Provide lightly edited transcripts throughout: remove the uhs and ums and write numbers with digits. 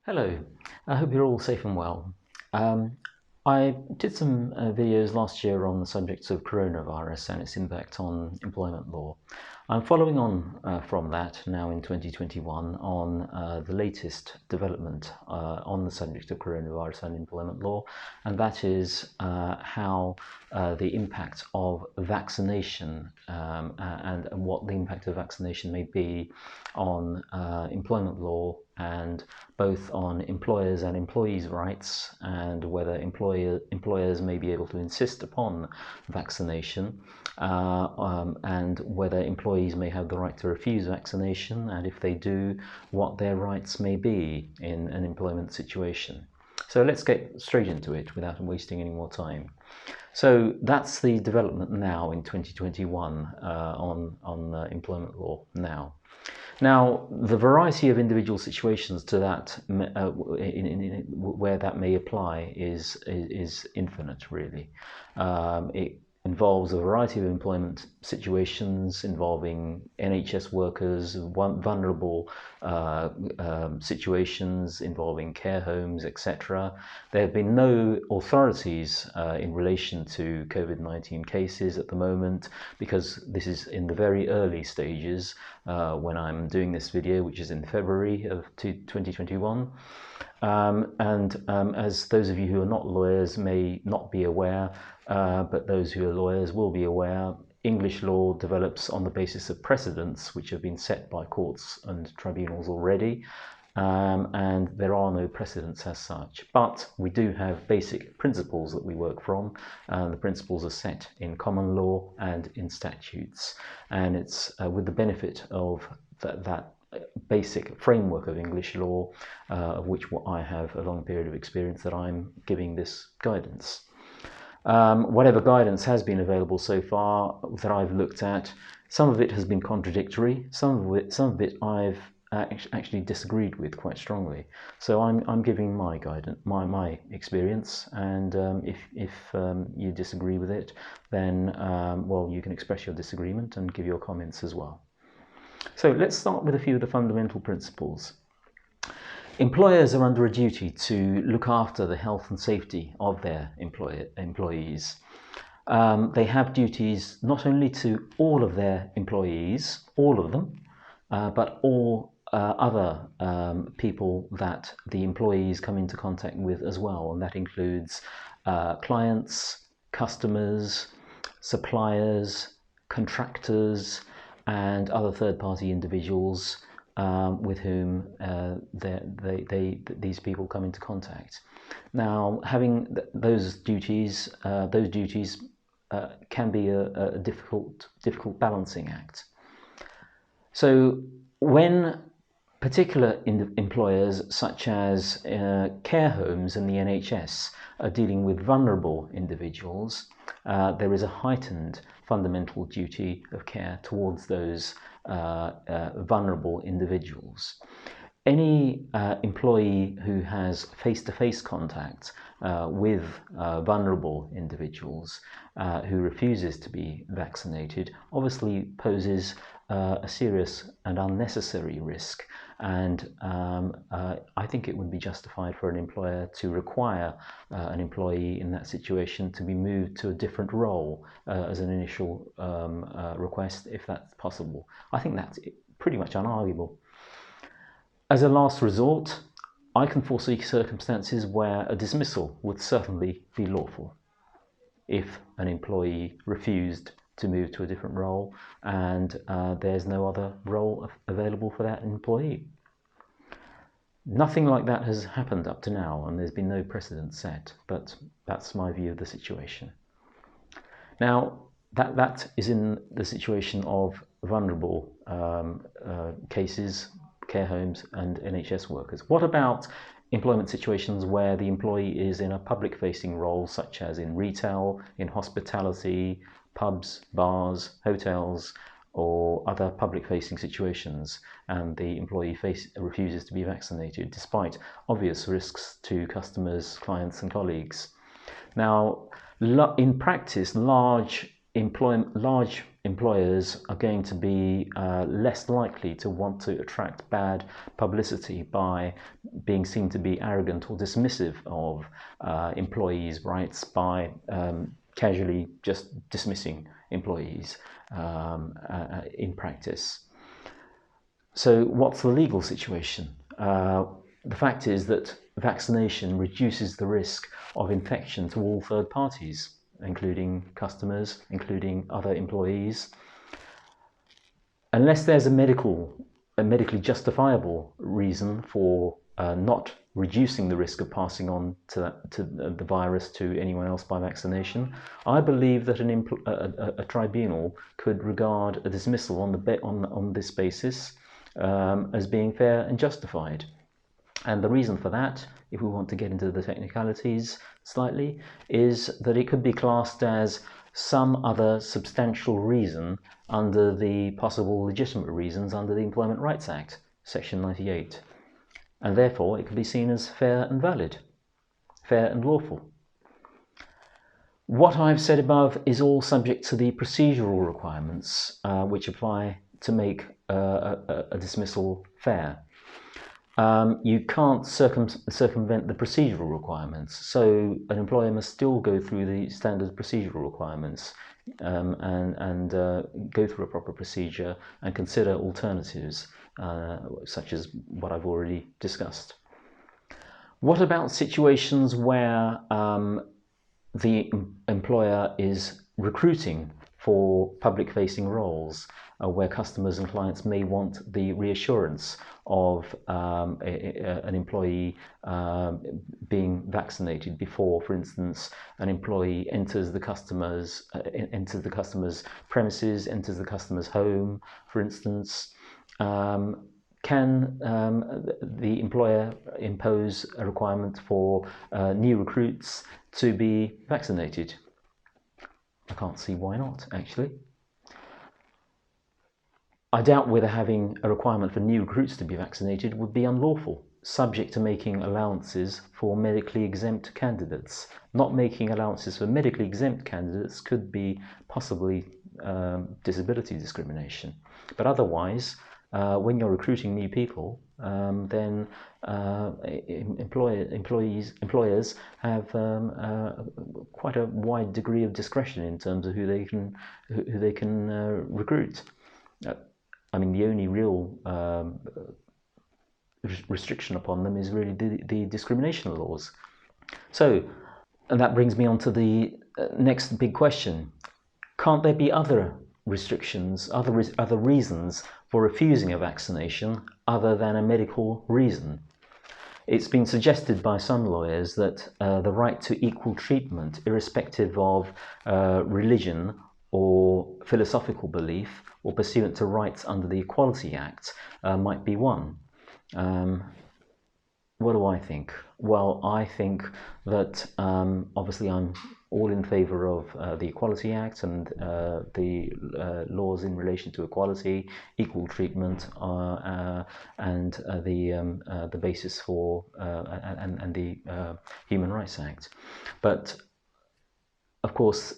Hello, I hope you're all safe and well. I did some videos last year on the subject of coronavirus and its impact on employment law. I'm following on from that now in 2021 on the latest development on the subject of coronavirus and employment law, and that is how the impact of vaccination and what the impact of vaccination may be on employment law, and both on employers and employees' rights, and whether employers may be able to insist upon vaccination, and whether employees may have the right to refuse vaccination, and if they do, what their rights may be in an employment situation. So let's get straight into it without wasting any more time. So that's the development now in 2021 on employment law now. Now, the variety of individual situations to that where that may apply is infinite, really. It involves a variety of employment situations involving NHS workers, vulnerable situations involving care homes, etc. There have been no authorities in relation to COVID-19 cases at the moment, because this is in the very early stages when I'm doing this video, which is in February of 2021. As those of you who are not lawyers may not be aware, but those who are lawyers will be aware, English law develops on the basis of precedents which have been set by courts and tribunals already, and there are no precedents as such. But we do have basic principles that we work from, and the principles are set in common law and in statutes, and it's with the benefit of that basic framework of English law, of which I have a long period of experience, that I'm giving this guidance. Whatever guidance has been available so far that I've looked at, some of it has been contradictory, some of it I've actually disagreed with quite strongly. So I'm giving my guidance, my experience, and if you disagree with it, then well, you can express your disagreement and give your comments as well. So let's start with a few of the fundamental principles. Employers are under a duty to look after the health and safety of their employees. They have duties not only to all of their employees, all of them, but all other people that the employees come into contact with as well, and that includes clients, customers, suppliers, contractors, and other third-party individuals with whom these people come into contact. Now, having those duties can be a difficult balancing act. So when particular employers, such as care homes and the NHS, are dealing with vulnerable individuals, there is a heightened fundamental duty of care towards those vulnerable individuals. Any employee who has face-to-face contact with vulnerable individuals who refuses to be vaccinated obviously poses a serious and unnecessary risk, and I think it would be justified for an employer to require an employee in that situation to be moved to a different role as an initial request, if that's possible. I think that's pretty much unarguable. As a last resort, I can foresee circumstances where a dismissal would certainly be lawful if an employee refused to move to a different role and there's no other role available for that employee. Nothing like that has happened up to now, and there's been no precedent set, but that's my view of the situation. Now, that is in the situation of vulnerable cases, care homes and NHS workers. What about employment situations where the employee is in a public-facing role, such as in retail, in hospitality, pubs, bars, hotels, or other public-facing situations, and the employee refuses to be vaccinated despite obvious risks to customers, clients and colleagues? Now, in practice, large employers are going to be less likely to want to attract bad publicity by being seen to be arrogant or dismissive of employees' rights by casually just dismissing employees in practice. So what's the legal situation? The fact is that vaccination reduces the risk of infection to all third parties, including customers, including other employees. Unless there's a medically justifiable reason for not reducing the risk of passing on to the virus to anyone else by vaccination, I believe that a tribunal could regard a dismissal on this basis as being fair and justified. And the reason for that, if we want to get into the technicalities slightly, is that it could be classed as some other substantial reason under the possible legitimate reasons under the Employment Rights Act, Section 98. And therefore it can be seen as fair and valid, fair and lawful. What I've said above is all subject to the procedural requirements which apply to make a dismissal fair. You can't circumvent the procedural requirements, so an employer must still go through the standard procedural requirements and go through a proper procedure and consider alternatives such as what I've already discussed. What about situations where the employer is recruiting for public-facing roles, where customers and clients may want the reassurance of an employee being vaccinated before, for instance, an employee enters the customer's premises, enters the customer's home, for instance. Can the employer impose a requirement for new recruits to be vaccinated? I can't see why not, actually. I doubt whether having a requirement for new recruits to be vaccinated would be unlawful, subject to making allowances for medically exempt candidates. Not making allowances for medically exempt candidates could be possibly disability discrimination. But otherwise, when you're recruiting new people, then employers have quite a wide degree of discretion in terms of who they can recruit. I mean, the only real restriction upon them is really the discrimination laws. So, and that brings me on to the next big question. Can't there be other restrictions, other reasons for refusing a vaccination other than a medical reason? It's been suggested by some lawyers that the right to equal treatment, irrespective of religion or philosophical belief, or pursuant to rights under the Equality Act, might be one. What do I think? Well, I think that obviously I'm all in favour of the Equality Act and the laws in relation to equality, equal treatment, and the basis for and the Human Rights Act. But of course,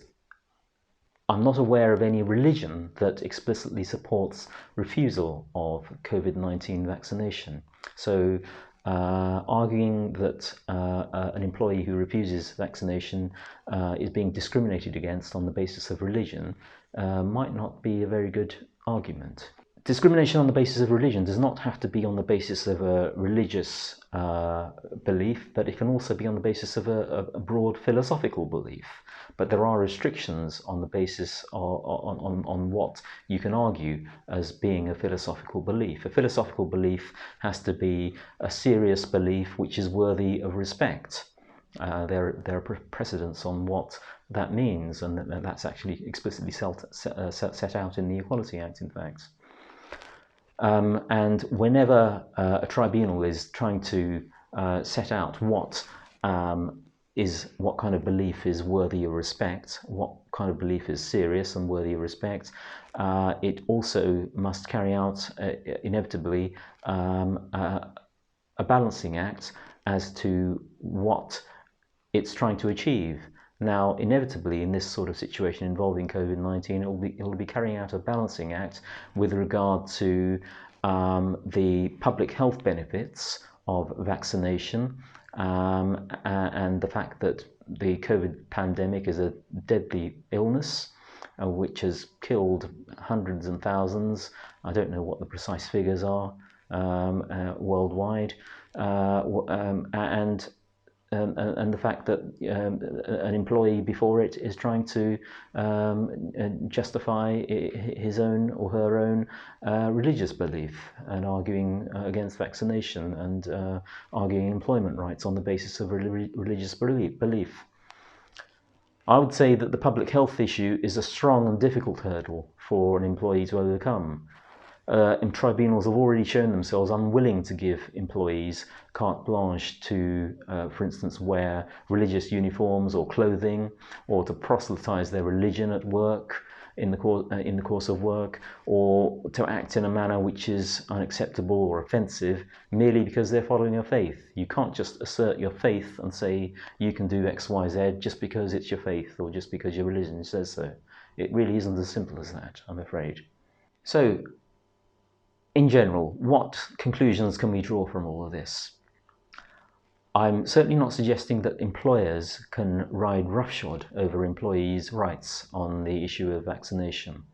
I'm not aware of any religion that explicitly supports refusal of COVID-19 vaccination. So arguing that an employee who refuses vaccination is being discriminated against on the basis of religion might not be a very good argument. Discrimination on the basis of religion does not have to be on the basis of a religious belief, but it can also be on the basis of a broad philosophical belief. But there are restrictions on the basis on what you can argue as being a philosophical belief. A philosophical belief has to be a serious belief which is worthy of respect. There are precedents on what that means, and that's actually explicitly set out in the Equality Act, in fact. And whenever a tribunal is trying to set out what kind of belief is worthy of respect, what kind of belief is serious and worthy of respect, it also must carry out inevitably a balancing act as to what it's trying to achieve. Now, inevitably, in this sort of situation involving COVID-19, it will be carrying out a balancing act with regard to the public health benefits of vaccination and the fact that the COVID pandemic is a deadly illness which has killed hundreds and thousands. I don't know what the precise figures are worldwide, and the fact that an employee before it is trying to justify his own or her own religious belief and arguing against vaccination and arguing employment rights on the basis of religious belief. I would say that the public health issue is a strong and difficult hurdle for an employee to overcome. And tribunals have already shown themselves unwilling to give employees carte blanche to, for instance, wear religious uniforms or clothing, or to proselytize their religion at work in the course of work, or to act in a manner which is unacceptable or offensive merely because they're following a faith. You can't just assert your faith and say you can do X, Y, Z just because it's your faith or just because your religion says so. It really isn't as simple as that, I'm afraid. So, in general, what conclusions can we draw from all of this? I'm certainly not suggesting that employers can ride roughshod over employees' rights on the issue of vaccination.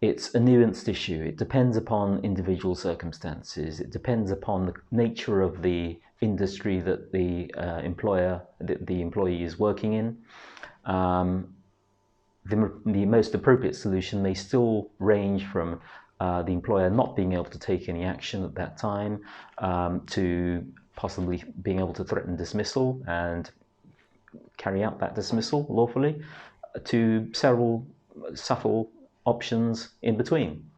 It's a nuanced issue. It depends upon individual circumstances. It depends upon the nature of the industry that the employee is working in. The most appropriate solution may still range from the employer not being able to take any action at that time to possibly being able to threaten dismissal and carry out that dismissal lawfully, to several subtle options in between.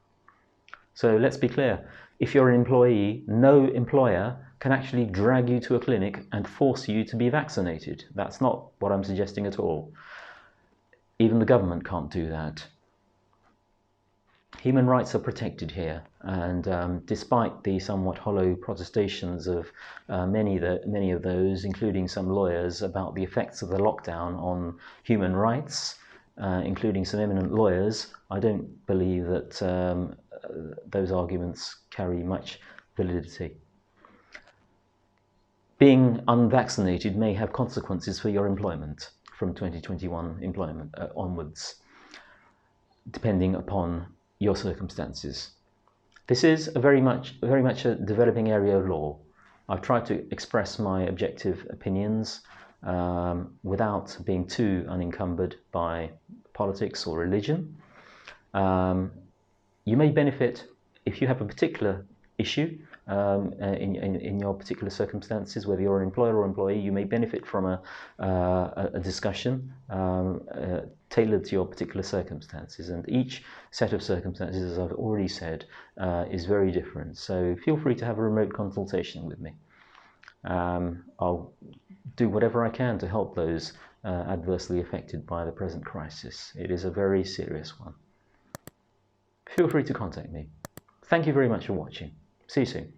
So let's be clear. If you're an employee, no employer can actually drag you to a clinic and force you to be vaccinated. That's not what I'm suggesting at all. Even the government can't do that. Human rights are protected here, and despite the somewhat hollow protestations of many of those, including some lawyers, about the effects of the lockdown on human rights, including some eminent lawyers, I don't believe that those arguments carry much validity. Being unvaccinated may have consequences for your employment from 2021 employment onwards, depending upon your circumstances. This is very much a developing area of law. I've tried to express my objective opinions without being too unencumbered by politics or religion. You may benefit if you have a particular issue in your particular circumstances, whether you're an employer or employee. You may benefit from a discussion tailored to your particular circumstances, and each set of circumstances, as I've already said, is very different. So feel free to have a remote consultation with me. I'll do whatever I can to help those adversely affected by the present crisis. It is a very serious one. Feel free to contact me. Thank you very much for watching. See you soon.